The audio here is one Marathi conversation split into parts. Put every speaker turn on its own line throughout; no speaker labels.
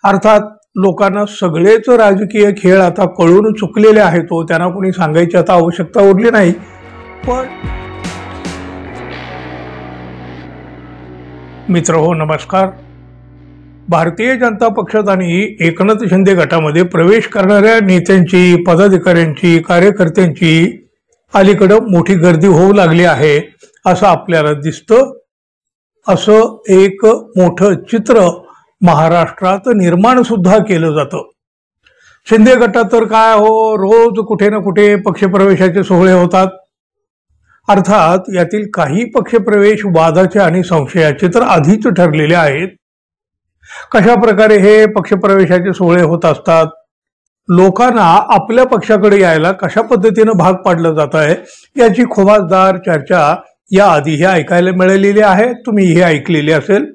अर्थात लोकांना सगळेच राजकीय खेळ आता कळून चुकलेले आहेत, तो त्यांना कोणी सांगायची आता आवश्यकता उरली नाही। पण मित्रहो नमस्कार। भारतीय जनता पक्षात आणि एकनाथ शिंदे गटामध्ये प्रवेश करणाऱ्या नेत्यांची, पदाधिकाऱ्यांची, कार्यकर्त्यांची अलीकडे मोठी गर्दी होऊ लागली आहे असं आपल्याला दिसतं। असं एक मोठं चित्र महाराष्ट्रात निर्माण सुद्धा केलं जातं। शिंदे गटात तर काय हो, रोज कुठे ना कुठे पक्षप्रवेशाचे सोहळे होतात। अर्थात यातील काही पक्षप्रवेश वादाचे आणि संशयाचे तर आधीच ठरलेले आहेत। कशा प्रकारे हे पक्षप्रवेशाचे सोहळे होत असतात, लोकांना आपल्या पक्षाकडे यायला कशा पद्धतीने भाग पाडलं जात आहे याची खुमासदार चर्चा या आधी हे ऐकायला मिळालेली आहे। तुम्ही हे ऐकलेली असेल।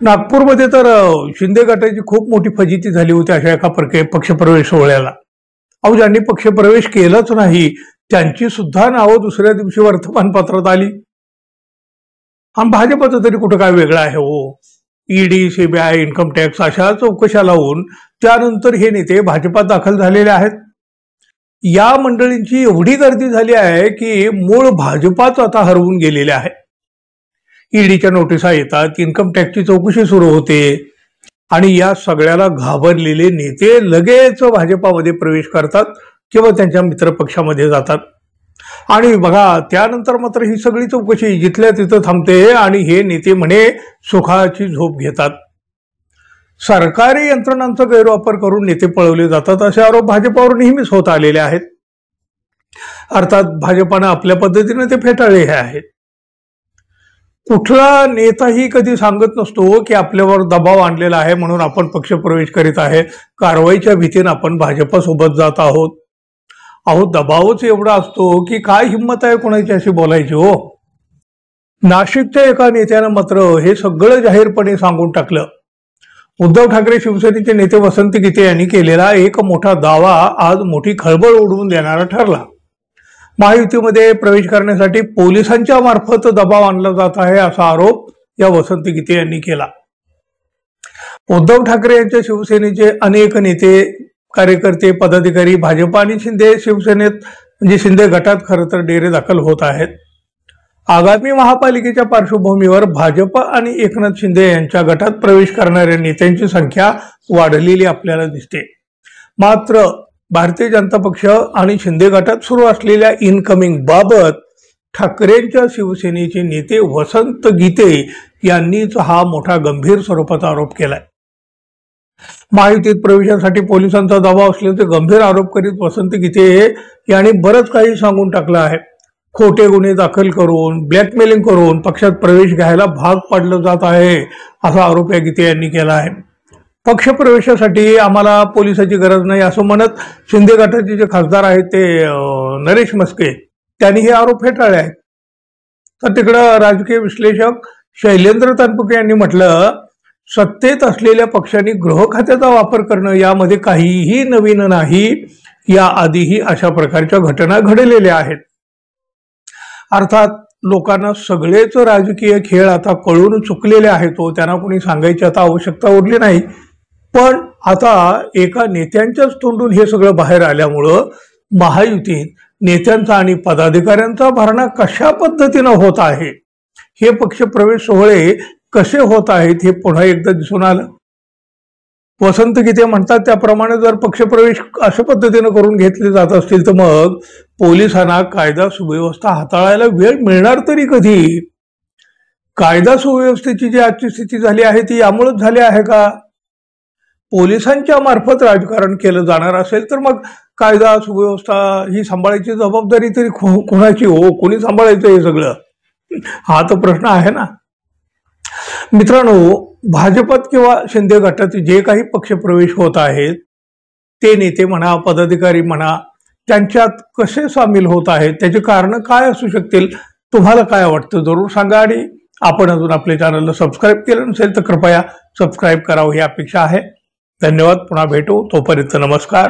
नागपूरमध्ये तर शिंदे गटाची खूप मोठी फजिती झाली होती अशा एका पक्षप्रवेश सोहळ्याला। अहो, ज्यांनी पक्षप्रवेश केलाच नाही त्यांची सुद्धा नावं दुसऱ्या दिवशी वर्तमानपत्रात आली। आणि भाजपचं तरी कुठं काय वेगळं आहे हो। ईडी, सीबीआय, इन्कम टॅक्स अशा चौकशा लावून त्यानंतर हे नेते भाजपात दाखल झालेले आहेत। या मंडळींची एवढी गर्दी झाली आहे की मूळ भाजपाच आता हरवून गेलेले आहे। ईडीच्या नोटिसा येतात, इन्कम टॅक्सची चौकशी सुरू होते आणि या सगळ्याला घाबरलेले नेते लगेच भाजपामध्ये प्रवेश करतात किंवा त्यांच्या मित्रपक्षामध्ये जातात। आणि बघा, त्यानंतर मात्र ही सगळी चौकशी जिथल्या तिथं थांबते आणि हे नेते म्हणे सुखाची झोप घेतात। सरकारी यंत्रणांचा गैरवापर करून नेते पळवले जातात असे आरोप भाजपावर नेहमीच होत आलेले आहेत। अर्थात भाजपानं आपल्या पद्धतीने ते फेटाळले आहेत। कुठला नेताही कधी सांगत नसतो की आपल्यावर दबाव आणलेला आहे म्हणून आपण पक्षप्रवेश करीत आहे, कारवाईच्या भीतीने आपण भाजपासोबत जात आहोत। अहो, दबावच एवढा असतो की काय हिंमत आहे कोणाची अशी बोलायची हो। नाशिकच्या एका नेत्यानं मात्र हे सगळं जाहीरपणे सांगून टाकलं। उद्धव ठाकरे शिवसेनेचे नेते वसंत गीते यांनी केलेला एक मोठा दावा आज मोठी खळबळ उडवून देणारा ठरला। महायुतीमध्ये प्रवेश करण्यासाठी पोलिसांच्या मार्फत दबाव आणला जात आहे असा आरोप या वसंत गीते यांनी केला। उद्धव ठाकरे यांच्या शिवसेनेचे अनेक नेते, कार्यकर्ते, पदाधिकारी भाजप आणि शिंदे शिवसेनेत म्हणजे शिंदे गटात खरं तर डेरे दाखल होत आहेत। आगामी महापालिकेच्या पार्श्वभूमीवर भाजप आणि एकनाथ शिंदे यांच्या गटात प्रवेश करणाऱ्या नेत्यांची संख्या वाढलेली आपल्याला दिसते। मात्र भारतीय जनता पक्ष आणि शिंदे गटात सुरू असलेल्या इनकमिंग बाबत ठाकरेंच्या शिवसेनेचे नेते वसंत गीते यांनीच हा मोठा गंभीर स्वरूपाचा आरोप केलाय। महायुतीत प्रवेशासाठी पोलिसांचा दबाव असल्याचे गंभीर आरोप करीत वसंत गीते यांनी बरंच काही सांगून टाकलं आहे। खोटे गुन्हे दाखल करून, ब्लॅकमेलिंग करून पक्षात प्रवेश घ्यायला भाग पाडलं जात आहे असा आरोप या गीते यांनी केला आहे। पक्षप्रवेशासाठी आम्हाला पोलिसाची गरज नाही असं म्हणत शिंदे गटाचे जे खासदार आहेत ते नरेश म्हस्के त्यांनी हे आरोप फेटाळले आहेत। तर तिकडं राजकीय विश्लेषक शैलेंद्र तनपुरे यांनी म्हटलं, सत्तेत असलेल्या पक्षांनी गृह खात्याचा वापर करणं यामध्ये काहीही नवीन नाही, या आधीही अशा प्रकारच्या घटना घडलेल्या आहेत। अर्थात लोकांना सगळेच राजकीय खेळ आता कळून चुकलेले आहेत, तो त्यांना कोणी सांगायची आता आवश्यकता उरली नाही। पण आता एका नेत्यांच्याच तोंडून हे सगळं बाहेर आल्यामुळं महायुतीत नेत्यांचा आणि पदाधिकाऱ्यांचा भरणा कशा पद्धतीनं होत आहे, हे पक्षप्रवेश सोहळे कसे होत आहेत हे पुन्हा एकदा दिसून आलं। वसंत गीते म्हणतात त्याप्रमाणे जर पक्षप्रवेश अशा पद्धतीनं करून घेतले जात असतील तर मग पोलिसांना कायदा सुव्यवस्था हाताळायला वेळ मिळणार तरी कधी? कायदा सुव्यवस्थेची जी आजची स्थिती झाली आहे ती यामुळेच झाली आहे का? पोलिसांच्या मार्फत राजकारण केलं जाणार असेल तर मग कायदा सुव्यवस्था ही सांभाळायची जबाबदारी तरी कोणाची हो? कोणी सांभाळायचं हे सगळं? हा तर प्रश्न आहे ना। मित्रांनो, भाजपात किंवा शिंदे गटात जे काही पक्षप्रवेश होत आहेत ते नेते म्हणा, पदाधिकारी म्हणा, त्यांच्यात कसे सामील होत आहेत, त्याची कारण काय असू शकतील? तुम्हाला काय वाटतं जरूर सांगा। आणि आपण अजून आपल्या चॅनलला सबस्क्राईब केलं नसेल तर कृपया सबस्क्राईब करावं ही अपेक्षा आहे। धन्यवाद। पुन्हा भेटू, तोपर्यंत नमस्कार।